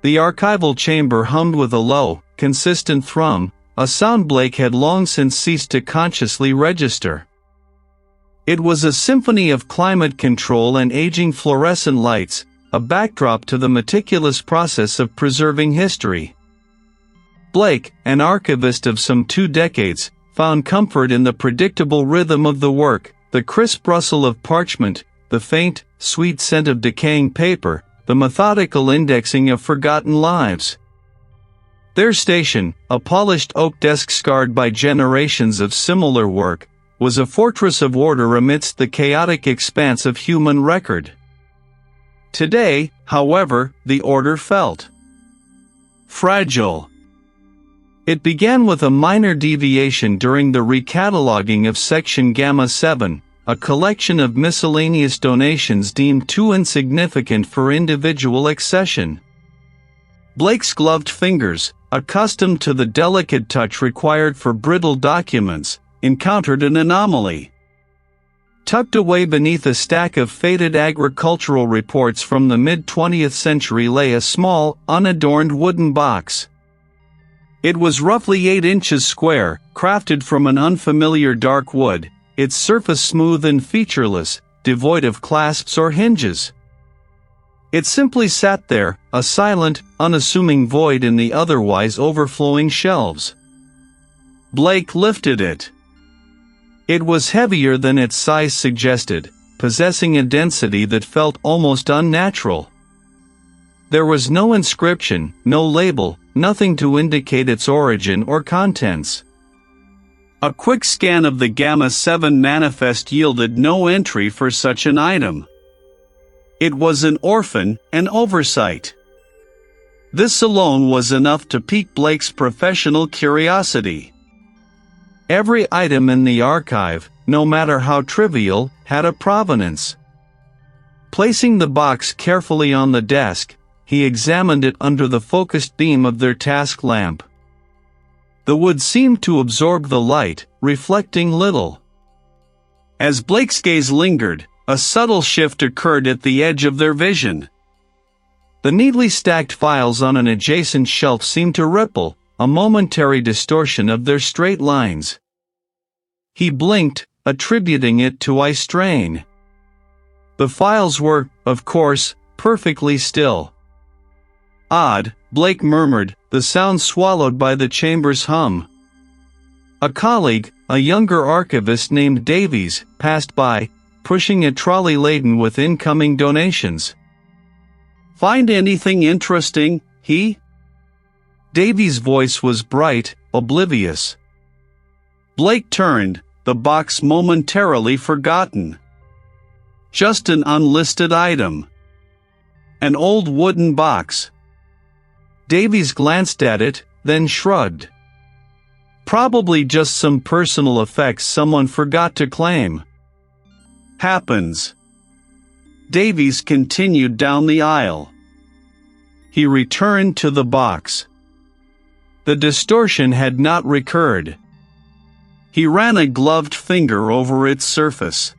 The archival chamber hummed with a low, consistent thrum, a sound Blake had long since ceased to consciously register. It was a symphony of climate control and aging fluorescent lights, a backdrop to the meticulous process of preserving history. Blake, an archivist of some 2 decades, found comfort in the predictable rhythm of the work, the crisp rustle of parchment, the faint, sweet scent of decaying paper, the methodical indexing of forgotten lives. Their station, a polished oak desk scarred by generations of similar work, was a fortress of order amidst the chaotic expanse of human record. Today, however, the order felt fragile. It began with a minor deviation during the recataloguing of Section Gamma 7, a collection of miscellaneous donations deemed too insignificant for individual accession. Blake's gloved fingers, accustomed to the delicate touch required for brittle documents, encountered an anomaly. Tucked away beneath a stack of faded agricultural reports from the mid-20th century lay a small, unadorned wooden box. It was roughly 8 inches square, crafted from an unfamiliar dark wood, its surface smooth and featureless, devoid of clasps or hinges. It simply sat there, a silent, unassuming void in the otherwise overflowing shelves. Blake lifted it. It was heavier than its size suggested, possessing a density that felt almost unnatural. There was no inscription, no label, nothing to indicate its origin or contents. A quick scan of the Gamma 7 manifest yielded no entry for such an item. It was an orphan, an oversight. This alone was enough to pique Blake's professional curiosity. Every item in the archive, no matter how trivial, had a provenance. Placing the box carefully on the desk, he examined it under the focused beam of their task lamp. The wood seemed to absorb the light, reflecting little. As Blake's gaze lingered, a subtle shift occurred at the edge of their vision. The neatly stacked files on an adjacent shelf seemed to ripple, a momentary distortion of their straight lines. He blinked, attributing it to eye strain. The files were, of course, perfectly still. Odd, Blake murmured, the sound swallowed by the chamber's hum. A colleague, a younger archivist named Davies, passed by, pushing a trolley laden with incoming donations. "Find anything interesting, he?" Davies' voice was bright, oblivious. Blake turned, the box momentarily forgotten. Just an unlisted item. An old wooden box. Davies glanced at it, then shrugged. Probably just some personal effects someone forgot to claim. Happens. Davies continued down the aisle. He returned to the box. The distortion had not recurred. He ran a gloved finger over its surface.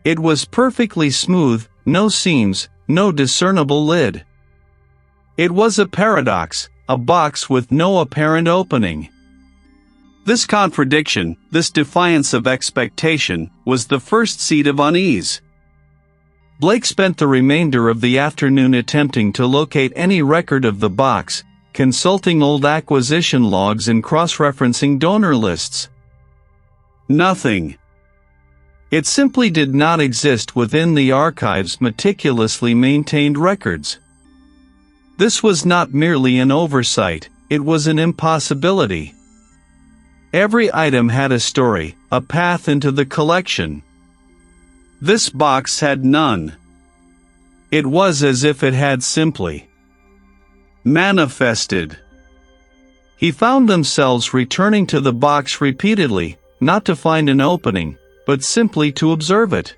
It was perfectly smooth, no seams, no discernible lid. It was a paradox, a box with no apparent opening. This contradiction, this defiance of expectation, was the first seed of unease. Blake spent the remainder of the afternoon attempting to locate any record of the box, consulting old acquisition logs and cross-referencing donor lists. Nothing. It simply did not exist within the archive's meticulously maintained records. This was not merely an oversight, it was an impossibility. Every item had a story, a path into the collection. This box had none. It was as if it had simply manifested. He found themselves returning to the box repeatedly, not to find an opening, but simply to observe it.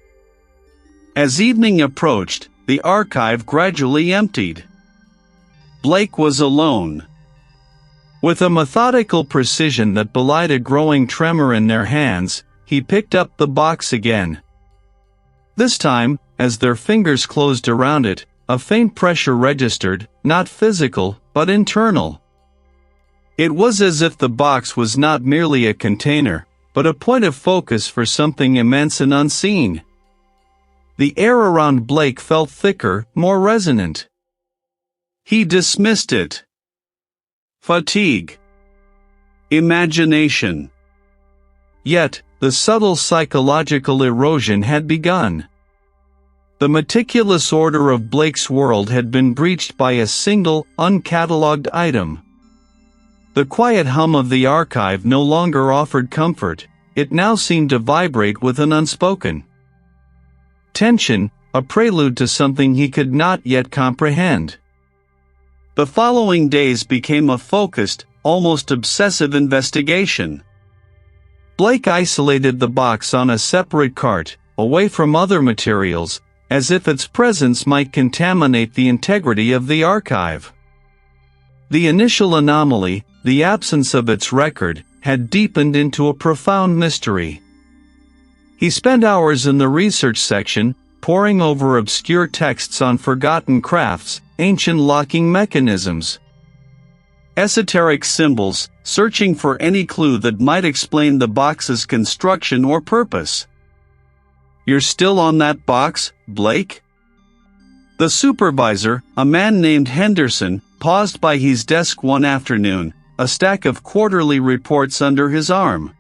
As evening approached, the archive gradually emptied. Blake was alone. With a methodical precision that belied a growing tremor in their hands, he picked up the box again. This time, as their fingers closed around it, a faint pressure registered, not physical, but internal. It was as if the box was not merely a container, but a point of focus for something immense and unseen. The air around Blake felt thicker, more resonant. He dismissed it. Fatigue. Imagination. Yet, the subtle psychological erosion had begun. The meticulous order of Blake's world had been breached by a single, uncatalogued item. The quiet hum of the archive no longer offered comfort, it now seemed to vibrate with an unspoken tension, a prelude to something he could not yet comprehend. The following days became a focused, almost obsessive investigation. Blake isolated the box on a separate cart, away from other materials, as if its presence might contaminate the integrity of the archive. The initial anomaly, the absence of its record, had deepened into a profound mystery. He spent hours in the research section, poring over obscure texts on forgotten crafts, ancient locking mechanisms, esoteric symbols, searching for any clue that might explain the box's construction or purpose. "You're still on that box, Blake?" The supervisor, a man named Henderson, paused by his desk one afternoon, a stack of quarterly reports under his arm.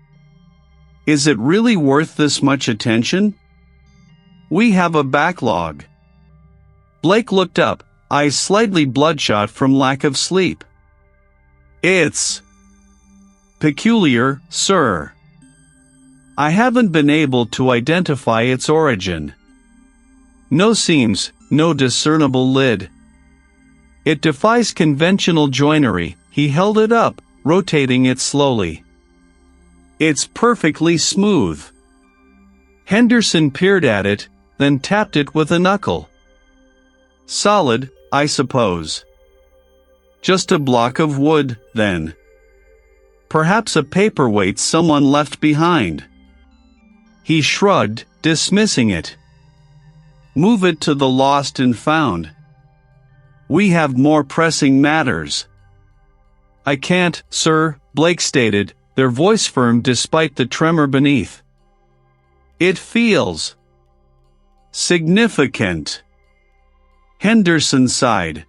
"Is it really worth this much attention? We have a backlog." Blake looked up, eyes slightly bloodshot from lack of sleep. "It's peculiar, sir. I haven't been able to identify its origin. No seams, no discernible lid. It defies conventional joinery." He held it up, rotating it slowly. "It's perfectly smooth." Henderson peered at it, then tapped it with a knuckle. "Solid, I suppose. Just a block of wood, then. Perhaps a paperweight someone left behind." He shrugged, dismissing it. "Move it to the lost and found. We have more pressing matters." "I can't, sir," Blake stated, their voice firm despite the tremor beneath. "It feels significant." Henderson sighed.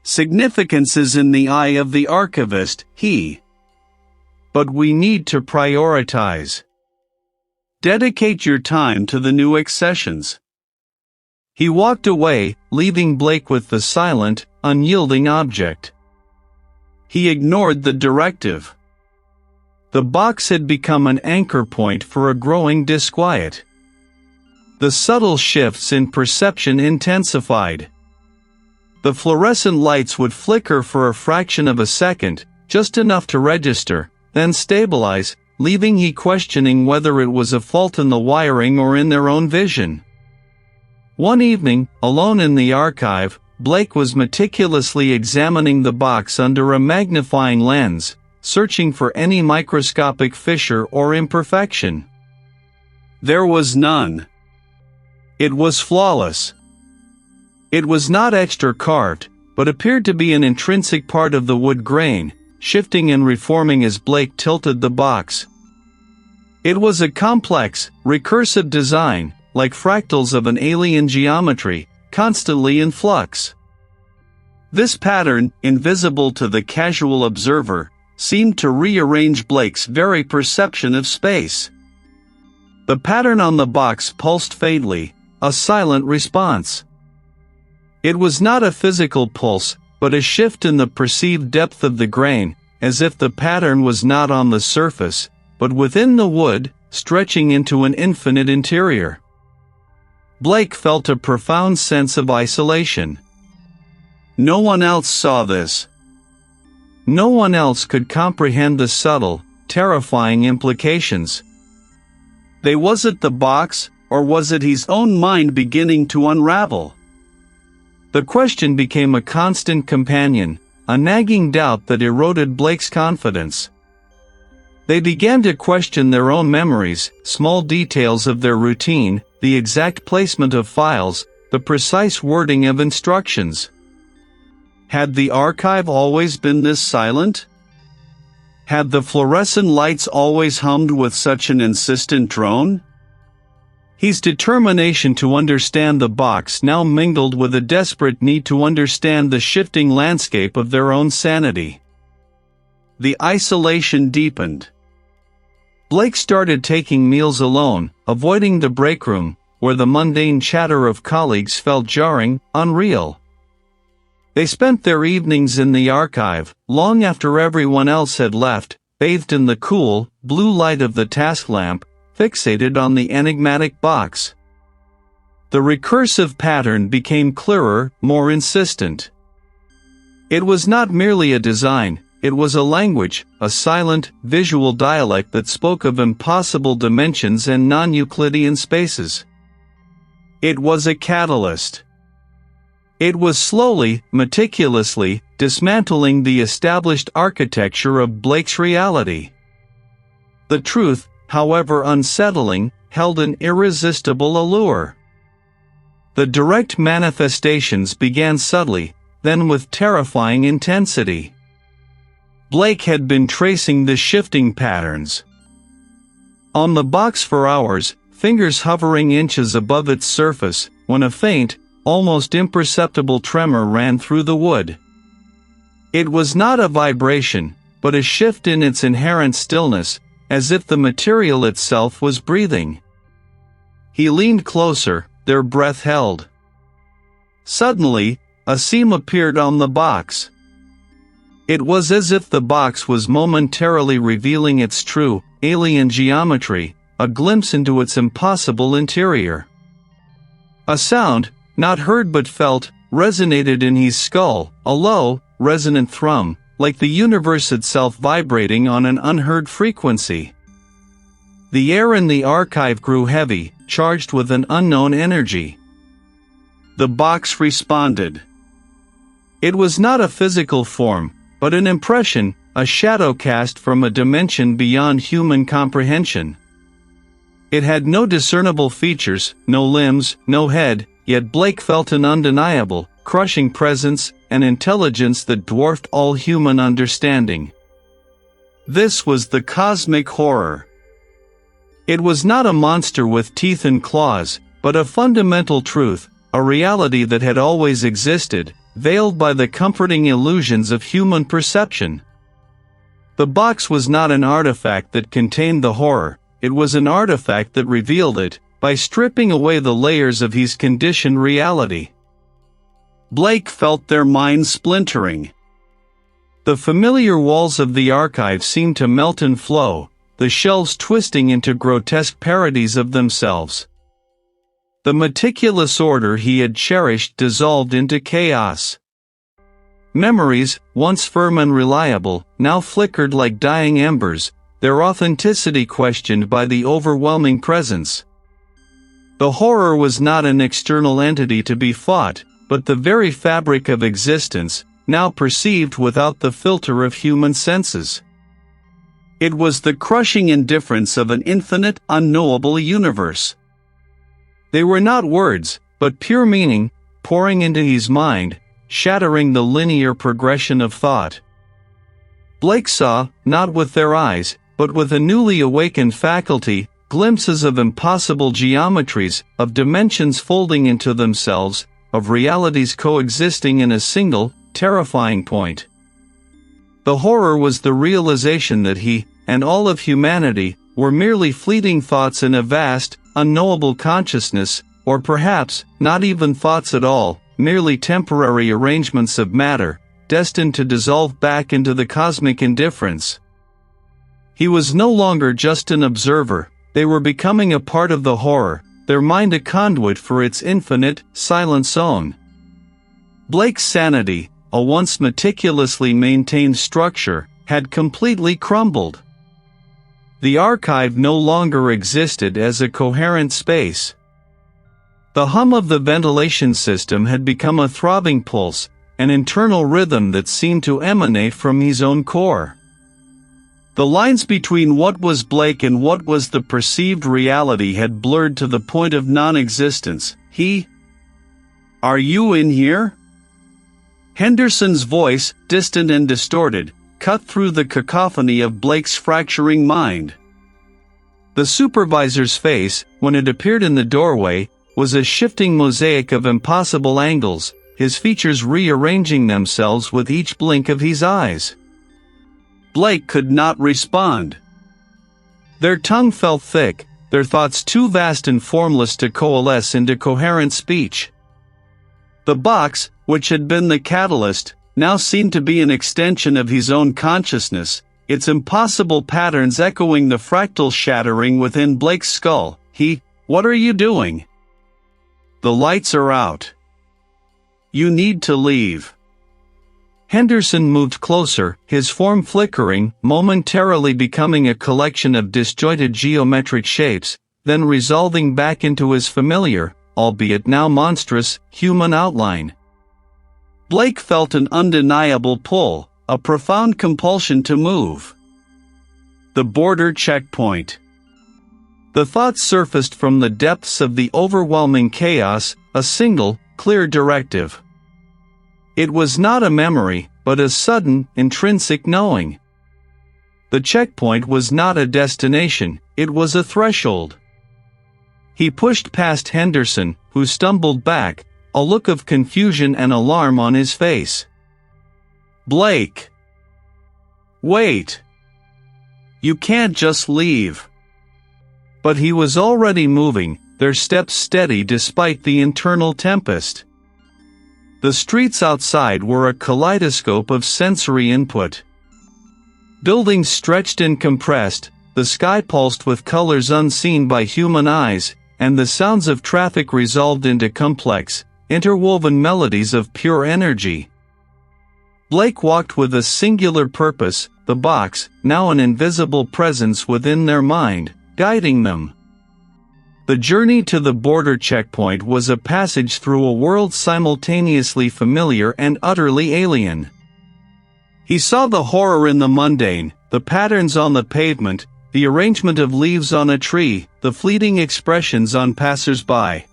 "Significance is in the eye of the archivist, But we need to prioritize. Dedicate your time to the new accessions." He walked away, leaving Blake with the silent, unyielding object. He ignored the directive. The box had become an anchor point for a growing disquiet. The subtle shifts in perception intensified. The fluorescent lights would flicker for a fraction of a second, just enough to register, then stabilize, leaving he questioning whether it was a fault in the wiring or in their own vision. One evening, alone in the archive, Blake was meticulously examining the box under a magnifying lens, searching for any microscopic fissure or imperfection. There was none. It was flawless. It was not etched or carved, but appeared to be an intrinsic part of the wood grain, shifting and reforming as Blake tilted the box. It was a complex, recursive design, like fractals of an alien geometry, constantly in flux. This pattern, invisible to the casual observer, seemed to rearrange Blake's very perception of space. The pattern on the box pulsed faintly, a silent response. It was not a physical pulse, but a shift in the perceived depth of the grain, as if the pattern was not on the surface, but within the wood, stretching into an infinite interior. Blake felt a profound sense of isolation. No one else saw this. No one else could comprehend the subtle, terrifying implications. Was it the box, or was it his own mind beginning to unravel? The question became a constant companion, a nagging doubt that eroded Blake's confidence. They began to question their own memories, small details of their routine, the exact placement of files, the precise wording of instructions. Had the archive always been this silent? Had the fluorescent lights always hummed with such an insistent drone? His determination to understand the box now mingled with a desperate need to understand the shifting landscape of their own sanity. The isolation deepened. Blake started taking meals alone, avoiding the break room, where the mundane chatter of colleagues felt jarring, unreal. They spent their evenings in the archive, long after everyone else had left, bathed in the cool, blue light of the task lamp, fixated on the enigmatic box. The recursive pattern became clearer, more insistent. It was not merely a design, it was a language, a silent, visual dialect that spoke of impossible dimensions and non-Euclidean spaces. It was a catalyst. It was slowly, meticulously, dismantling the established architecture of Blake's reality. The truth, however unsettling, held an irresistible allure. The direct manifestations began subtly, then with terrifying intensity. Blake had been tracing the shifting patterns on the box for hours, fingers hovering inches above its surface, when a faint, almost imperceptible tremor ran through the wood. It was not a vibration, but a shift in its inherent stillness, as if the material itself was breathing. He leaned closer, their breath held. Suddenly, a seam appeared on the box. It was as if the box was momentarily revealing its true, alien geometry, a glimpse into its impossible interior. A sound, not heard but felt, resonated in his skull, a low, resonant thrum, like the universe itself vibrating on an unheard frequency. The air in the archive grew heavy, charged with an unknown energy. The box responded. It was not a physical form, but an impression, a shadow cast from a dimension beyond human comprehension. It had no discernible features, no limbs, no head, yet Blake felt an undeniable, crushing presence, an intelligence that dwarfed all human understanding. This was the cosmic horror. It was not a monster with teeth and claws, but a fundamental truth, a reality that had always existed, veiled by the comforting illusions of human perception. The box was not an artifact that contained the horror, it was an artifact that revealed it, by stripping away the layers of his conditioned reality. Blake felt their minds splintering. The familiar walls of the archive seemed to melt and flow, the shelves twisting into grotesque parodies of themselves. The meticulous order he had cherished dissolved into chaos. Memories, once firm and reliable, now flickered like dying embers, their authenticity questioned by the overwhelming presence. The horror was not an external entity to be fought, but the very fabric of existence, now perceived without the filter of human senses. It was the crushing indifference of an infinite, unknowable universe. They were not words, but pure meaning, pouring into his mind, shattering the linear progression of thought. Blake saw, not with their eyes, but with a newly awakened faculty, glimpses of impossible geometries, of dimensions folding into themselves, of realities coexisting in a single, terrifying point. The horror was the realization that he, and all of humanity, were merely fleeting thoughts in a vast, unknowable consciousness, or perhaps, not even thoughts at all, merely temporary arrangements of matter, destined to dissolve back into the cosmic indifference. He was no longer just an observer, they were becoming a part of the horror, their mind a conduit for its infinite, silent zone. Blake's sanity, a once meticulously maintained structure, had completely crumbled. The archive no longer existed as a coherent space. The hum of the ventilation system had become a throbbing pulse, an internal rhythm that seemed to emanate from his own core. The lines between what was Blake and what was the perceived reality had blurred to the point of non-existence. He Are you in here? Henderson's voice, distant and distorted, cut through the cacophony of Blake's fracturing mind. The supervisor's face, when it appeared in the doorway, was a shifting mosaic of impossible angles, his features rearranging themselves with each blink of his eyes. Blake could not respond. Their tongue felt thick, their thoughts too vast and formless to coalesce into coherent speech. The box, which had been the catalyst, now seemed to be an extension of his own consciousness, its impossible patterns echoing the fractal shattering within Blake's skull. What are you doing? The lights are out. You need to leave. Henderson moved closer, his form flickering, momentarily becoming a collection of disjointed geometric shapes, then resolving back into his familiar, albeit now monstrous, human outline. Blake felt an undeniable pull, a profound compulsion to move. The border checkpoint. The thought surfaced from the depths of the overwhelming chaos, a single, clear directive. It was not a memory, but a sudden, intrinsic knowing. The checkpoint was not a destination, it was a threshold. He pushed past Henderson, who stumbled back, a look of confusion and alarm on his face. Blake! Wait! You can't just leave. But he was already moving, their steps steady despite the internal tempest. The streets outside were a kaleidoscope of sensory input. Buildings stretched and compressed, the sky pulsed with colors unseen by human eyes, and the sounds of traffic resolved into complex, interwoven melodies of pure energy. Blake walked with a singular purpose, the box, now an invisible presence within their mind, guiding them. The journey to the border checkpoint was a passage through a world simultaneously familiar and utterly alien. He saw the horror in the mundane, the patterns on the pavement, the arrangement of leaves on a tree, the fleeting expressions on passers-by.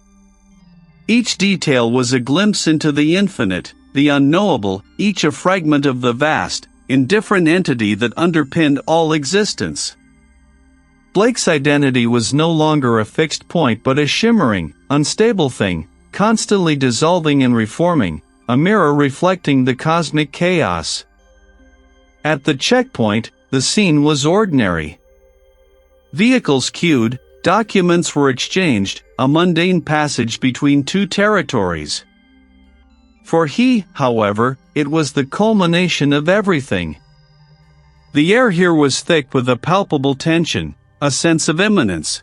Each detail was a glimpse into the infinite, the unknowable, each a fragment of the vast, indifferent entity that underpinned all existence. Blake's identity was no longer a fixed point but a shimmering, unstable thing, constantly dissolving and reforming, a mirror reflecting the cosmic chaos. At the checkpoint, the scene was ordinary. Vehicles queued, documents were exchanged, a mundane passage between two territories. For he, however, it was the culmination of everything. The air here was thick with a palpable tension, a sense of imminence.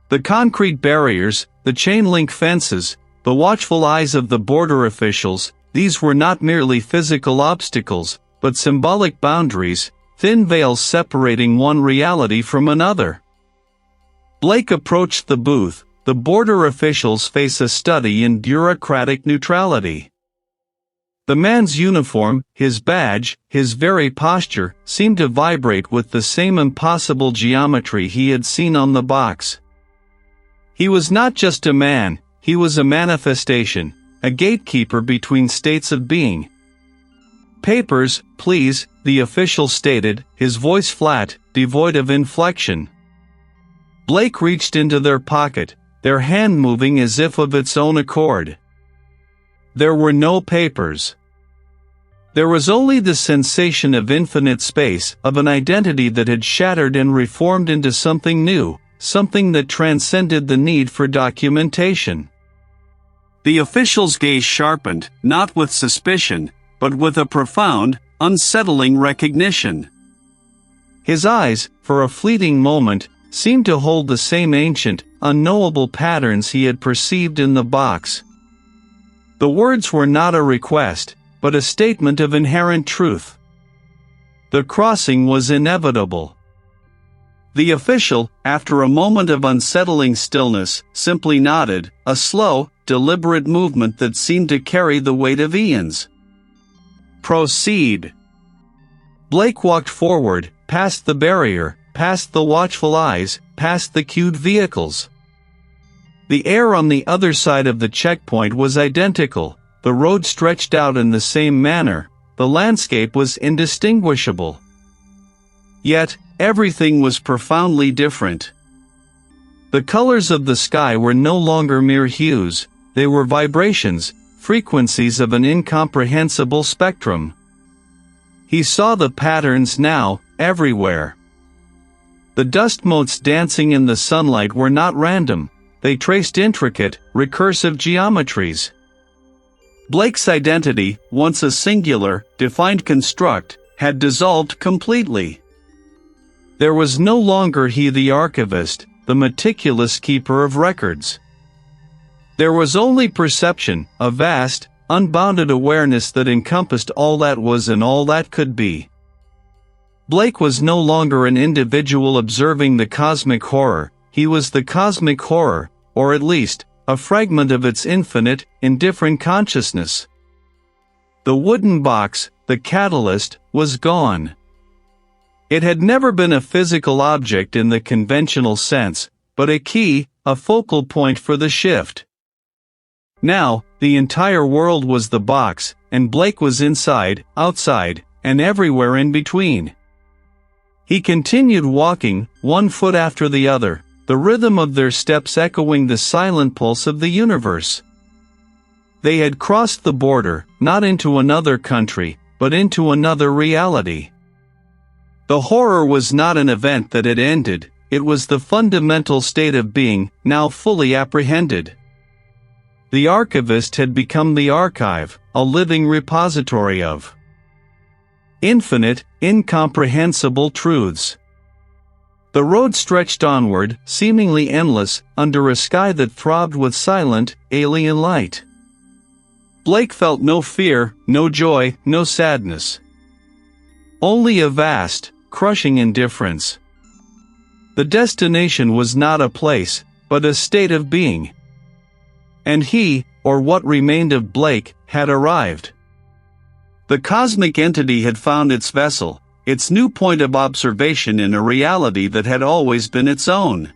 The concrete barriers, the chain-link fences, the watchful eyes of the border officials, these were not merely physical obstacles, but symbolic boundaries, thin veils separating one reality from another. Blake approached the booth, the border official's face a study in bureaucratic neutrality. The man's uniform, his badge, his very posture, seemed to vibrate with the same impossible geometry he had seen on the box. He was not just a man, he was a manifestation, a gatekeeper between states of being. "Papers, please," the official stated, his voice flat, devoid of inflection. Blake reached into their pocket, their hand moving as if of its own accord. There were no papers. There was only the sensation of infinite space, of an identity that had shattered and reformed into something new, something that transcended the need for documentation. The official's gaze sharpened, not with suspicion, but with a profound, unsettling recognition. His eyes, for a fleeting moment, seemed to hold the same ancient, unknowable patterns he had perceived in the box. The words were not a request, but a statement of inherent truth. The crossing was inevitable. The official, after a moment of unsettling stillness, simply nodded, a slow, deliberate movement that seemed to carry the weight of eons. "Proceed." Blake walked forward, past the barrier, past the watchful eyes, past the queued vehicles. The air on the other side of the checkpoint was identical, the road stretched out in the same manner, the landscape was indistinguishable. Yet, everything was profoundly different. The colors of the sky were no longer mere hues, they were vibrations, frequencies of an incomprehensible spectrum. He saw the patterns now, everywhere. The dust motes dancing in the sunlight were not random, they traced intricate, recursive geometries. Blake's identity, once a singular, defined construct, had dissolved completely. There was no longer he the archivist, the meticulous keeper of records. There was only perception, a vast, unbounded awareness that encompassed all that was and all that could be. Blake was no longer an individual observing the cosmic horror, he was the cosmic horror, or at least, a fragment of its infinite, indifferent consciousness. The wooden box, the catalyst, was gone. It had never been a physical object in the conventional sense, but a key, a focal point for the shift. Now, the entire world was the box, and Blake was inside, outside, and everywhere in between. He continued walking, one foot after the other, the rhythm of their steps echoing the silent pulse of the universe. They had crossed the border, not into another country, but into another reality. The horror was not an event that had ended, it was the fundamental state of being, now fully apprehended. The archivist had become the archive, a living repository of infinite, incomprehensible truths. The road stretched onward, seemingly endless, under a sky that throbbed with silent, alien light. Blake felt no fear, no joy, no sadness. Only a vast, crushing indifference. The destination was not a place, but a state of being. And he, or what remained of Blake, had arrived. The cosmic entity had found its vessel, its new point of observation in a reality that had always been its own.